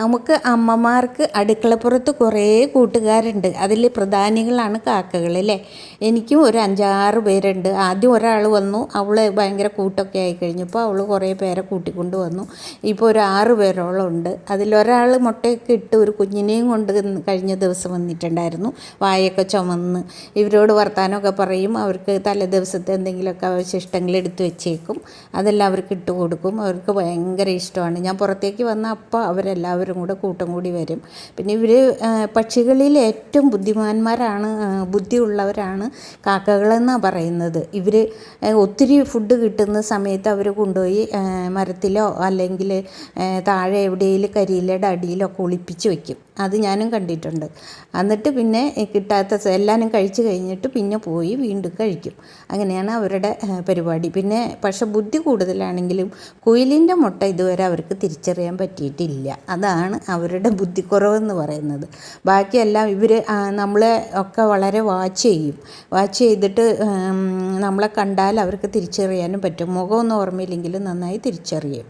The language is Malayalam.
നമുക്ക് അമ്മമാർക്ക് അടുക്കളപ്പുറത്ത് കുറേ കൂട്ടുകാരുണ്ട്. അതിൽ പ്രധാനികളാണ് കാക്കകൾ അല്ലേ. എനിക്കും ഒരു 5-6 പേരുണ്ട്. ആദ്യം ഒരാൾ വന്നു, അവൾ ഭയങ്കര കൂട്ടൊക്കെ ആയി കഴിഞ്ഞപ്പോൾ അവൾ കുറേ പേരെ കൂട്ടിക്കൊണ്ട് വന്നു. ഇപ്പോൾ ഒരു 6 പേരോളം ഉണ്ട്. അതിലൊരാൾ മുട്ടയൊക്കെ ഇട്ട് ഒരു കുഞ്ഞിനെയും കൊണ്ട് കഴിഞ്ഞ ദിവസം വന്നിട്ടുണ്ടായിരുന്നു. വായൊക്കെ ചുമന്ന് ഇവരോട് വർത്താനമൊക്കെ പറയും. അവർക്ക് തലേ ദിവസത്തെ എന്തെങ്കിലുമൊക്കെ അവശിഷ്ടങ്ങൾ എടുത്ത് വെച്ചേക്കും. അതെല്ലാം അവർക്ക് ഇട്ട് കൊടുക്കും. അവർക്ക് ഭയങ്കര ഇഷ്ടമാണ്. ഞാൻ പുറത്തേക്ക് വന്ന അപ്പോൾ അവരെല്ലാവരും കൂടെ കൂട്ടം കൂടി വരും. പിന്നെ ഇവർ പക്ഷികളിൽ ഏറ്റവും ബുദ്ധിമാന്മാരാണ്, ബുദ്ധിയുള്ളവരാണ് കാക്കകളെന്നാണ് പറയുന്നത്. ഇവർ ഒത്തിരി ഫുഡ് കിട്ടുന്ന സമയത്ത് അവർ കൊണ്ടുപോയി മരത്തിലോ അല്ലെങ്കിൽ താഴെ എവിടെയെങ്കിലും കരിയിലയുടെ അടിയിലൊക്കെ ഒളിപ്പിച്ച് വയ്ക്കും. അത് ഞാനും കണ്ടിട്ടുണ്ട്. എന്നിട്ട് പിന്നെ കിട്ടാത്ത എല്ലാവരും കഴിച്ച് കഴിഞ്ഞിട്ട് പിന്നെ പോയി വീണ്ടും കഴിക്കും. അങ്ങനെയാണ് അവരുടെ പരിപാടി. പിന്നെ പക്ഷെ ബുദ്ധി കൂടുതലാണെങ്കിലും കുയിലിൻ്റെ മുട്ട ഇതുവരെ അവർക്ക് തിരിച്ചറിയാൻ പറ്റിയിട്ടില്ല. അതാണ് അവരുടെ ബുദ്ധിക്കുറവെന്ന് പറയുന്നത്. ബാക്കിയെല്ലാം ഇവർ നമ്മളെ ഒക്കെ വളരെ വാച്ച് ചെയ്യും. വാച്ച് ചെയ്തിട്ട് നമ്മളെ കണ്ടാൽ അവർക്ക് തിരിച്ചറിയാനും പറ്റും. മുഖമൊന്നും ഓർമ്മയില്ലെങ്കിലും നന്നായി തിരിച്ചറിയും.